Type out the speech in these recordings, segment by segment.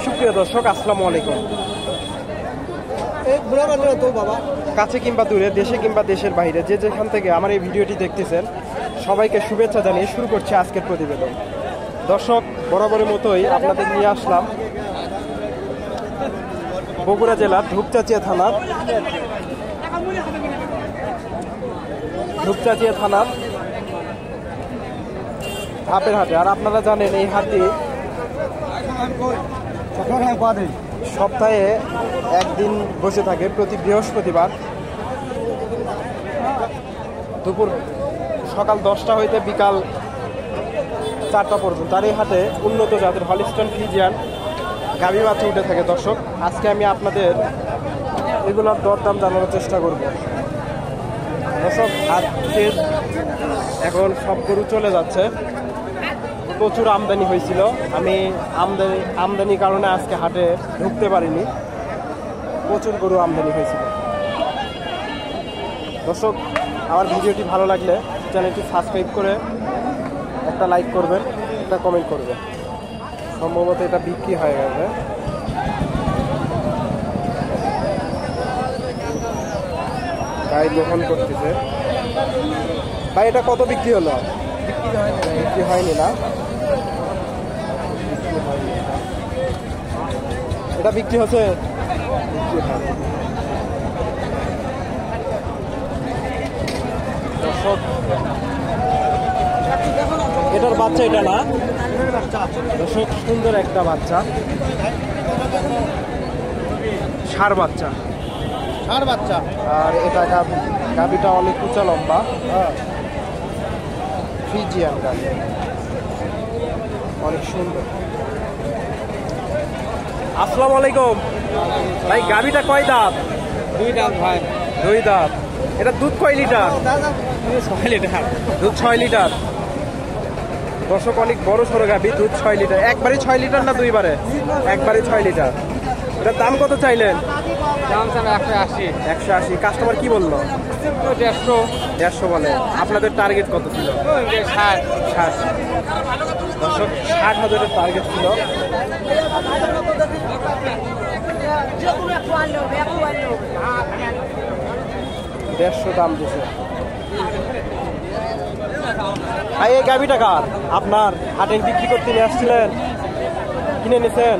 সুপ্রিয় দর্শক, আসসালামু আলাইকুম। কাছে কিংবা দূরে, দেশে কিংবা দেশের বাইরে, যে যেখান থেকে আমার এই ভিডিওটি দেখতেছেন, সবাইকে শুভেচ্ছা জানিয়ে শুরু করছি আজকের প্রতিবেদন। দর্শক, বরাবরের মতোই আপনাদের নিয়ে আসলাম বগুড়া জেলার ধূপচাচিয়া থানার ধাপের হাটে। আর আপনারা জানেন এই হাটটি সপ্তাহে একদিন বসে থাকে, প্রতি বৃহস্পতিবার দুপুর সকাল 10টা হইতে বিকাল 4টা পর্যন্ত। আর এই হাটে উন্নত জাতের হলিস্টাইন ফ্রিজিয়ান গাভী বাচ্চা উঠে থাকে। দর্শক, আজকে আমি আপনাদের এগুলোর দরদাম জানানোর চেষ্টা করব। দর্শক, হাটের এখন সব গরু চলে যাচ্ছে, প্রচুর আমদানি হয়েছিল। আমি আমদানির কারণে আজকে হাটে ঢুকতে পারিনি, প্রচুর গরু আমদানি হয়েছিল। দর্শক, আমার ভিডিওটি ভালো লাগলে চ্যানেলটি সাবস্ক্রাইব করে একটা লাইক করবেন, একটা কমেন্ট করবেন। সম্ভবত এটা বিক্রি হয়ে গেছে। গাড়ি দোকান করতেছে। ভাই, এটা কত বিক্রি হলো? বিক্রি হয়নি না? এটা বিক্রি হচ্ছে? বিক্রি হয়নি। দর্শক, এটার বাচ্চা এটা না? দর্শক, সুন্দর একটা বাচ্চা, ষাঁড় বাচ্চা। আর এটা গাভীটা অনেক উঁচা লম্বা, ফ্রিজিয়ান গাভী, অনেক সুন্দর। আসসালামু আলাইকুম ভাই, গাভীটা কয় দাঁত? 2 দাঁত ভাই। 2 দাঁত। এটা দুধ কয় লিটার? 6 লিটার। দুধ 6 লিটার। দর্শক, অনেক বড় সড়ো গাভী, দুধ 6 লিটার। একবারে 6 লিটার না দুইবারে? একবারে 6 লিটার। এটার দাম কত চাইলেন? দাম স্যার 180। 180। কাস্টমার কি বললো? 150 বলে। আপনাদের টার্গেট কত ছিল? 60। দর্শক, 60,000-এর টার্গেট ছিল। 150 দাম দিছে। ভাই, এই গাভীটা কার? আপনার? হাটে বিক্রি করতে নিয়ে আসছিলেন? কিনে নিয়েছেন?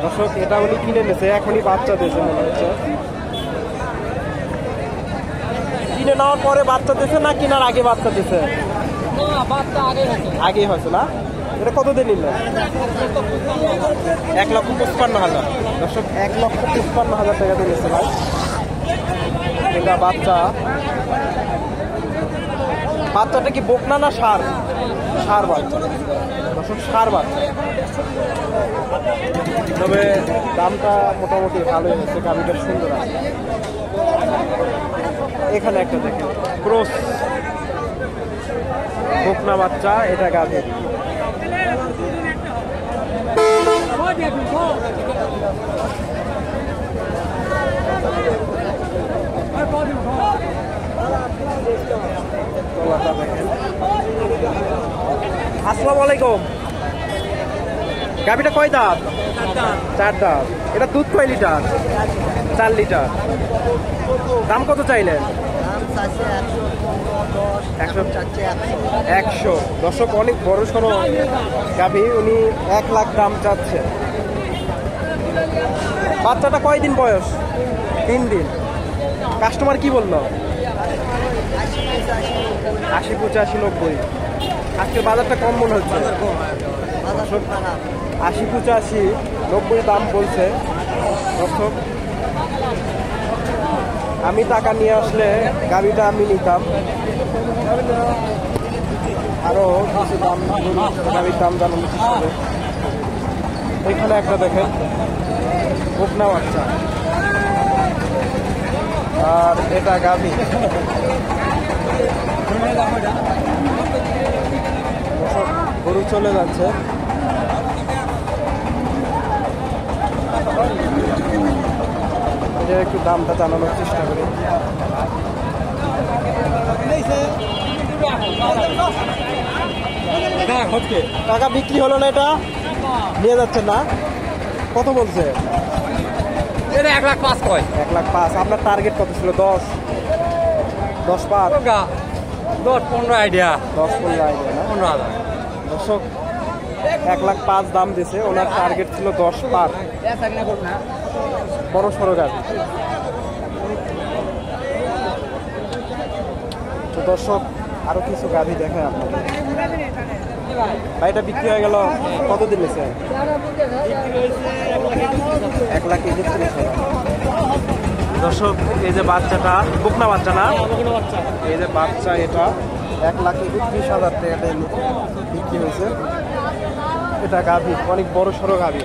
দর্শক, এটা উনি কিনে নিয়েছে, এখনই বাচ্চা দিয়েছে মনে হচ্ছে। কিনে নেওয়ার পরে বাচ্চা দিয়েছে না কেনার আগে বাচ্চা দিয়েছে? আগেই হয়েছে না? এটা কত দিয়ে নিল? 1,55,000। দর্শক, 1,55,000 টাকা দিয়ে নিচ্ছে ভাই। এটা বাচ্চাটা কি বকনা না ষাঁড়? ষাঁড় বাচ্চা। দর্শক, ষাঁড় বাচ্চা, তবে দামটা মোটামুটি ভালোই হয়েছে। গাভীটা সুন্দর আছে। এখানে একটা দেখেন, ক্রস বকনা বাচ্চা, এটা গাভী। আসসালামু আলাইকুম। গাভীটা কয় দাঁত? 4 দাঁত। এটা দুধ কয় লিটার? 4 লিটার। দাম কত চাইলেন? 100। দর্শক, অনেক বড় সড়ো গাভী, উনি 1 লাখ দাম চাচ্ছে। বাচ্চাটা কয়দিন বয়স? 3 দিন। কাস্টমার কি বললো? 80, 85, 90। আজকের বাজারটা কম মনে হচ্ছে। 80, 85, 90 দাম বলছে। দর্শক, আমি টাকা নিয়ে আসলে গাড়িটা আমি নিতাম, আরো কিছু দাম গাড়ির দাম জানানো। এখানে একটা দেখেন, বকনা বাচ্চা, আর এটা গাভী। গরু চলে যাচ্ছে। এটার একটু দামটা জানানোর চেষ্টা করি। টাকা বিক্রি হলো না, এটা নিয়ে যাচ্ছেন না? কত বলছে? এটা 1,05,000 কয়। 1,05,000। আপনার টার্গেট কত ছিল? 10 পার? 10-15 আইডিয়া। 10-15 আইডিয়া না? 15,000। দর্শক 1,05,000 দাম দিছে, ওনার টার্গেট ছিল 10 পার। বড় সড়ো গাভী। তো দর্শক আরো কিছু গাভী দেখায় আপনাদের। ভাই এটা বিক্রি হয়ে গেল, কত দিন নিছে? 1,31,000। দর্শক এই যে বাচ্চাটা, বকনা বাচ্চা না? এই যে বাচ্চা, এটা 1,31,000 টাকা বিক্রি হয়েছে। এটা গাভী, অনেক বড় সড়ো গাভী,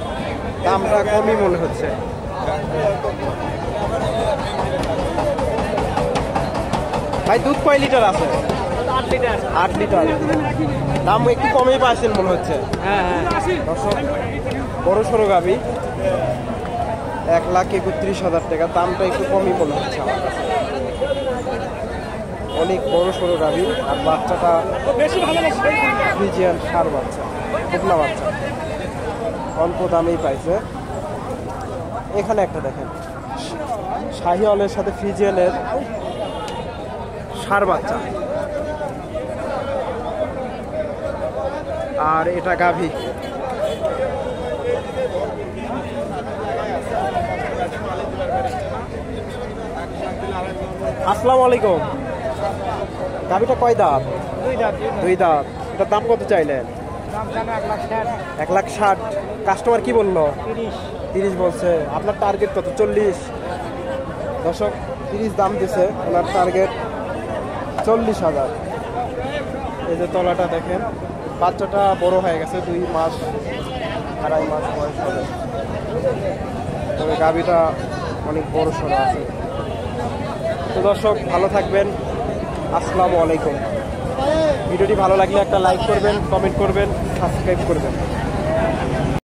দামটা কমই মনে হচ্ছে। ভাই দুধ কয় লিটার আছে? 8 লিটার। দাম একটু কমই পাইছেন মনে হচ্ছে। দর্শক বড় সড়ো গাভী, 1,31,000 টাকা, দামটা একটু কমই মনে হচ্ছে আমার কাছে। অনেক বড় সড়ো গাভী, আর বাচ্চাটা ফ্রিজিয়ান ষাঁড় বাচ্চা, বকনা বাচ্চা, অল্প দামেই পাইছে। এখানে একটা দেখেন, শাহিওয়ালের সাথে ফ্রিজিয়ানের ষাঁড় বাচ্চা, আর এটা গাভী। আসসালামু আলাইকুম। গাভীটা কয় দাঁত? 2 দাঁত। এটার দাম কত চাইলেন? 1,60,000। কাস্টমার কি বললো? 30 বলছে। আপনার টার্গেট কত? 40। দর্শক 30 দাম দিছে, ওনার টার্গেট 40,000। এই যে তলাটা দেখেন, বাচ্চাটা বড় হয়ে গেছে, 2 মাস 2.5 মাস বয়স হবে। তবে গাভীটা অনেক বড় সড়ো আছে। তো দর্শক ভালো থাকবেন, আসসালামু আলাইকুম। ভিডিওটি ভালো লাগলে একটা লাইক করবেন, কমেন্ট করবেন, সাবস্ক্রাইব করবেন।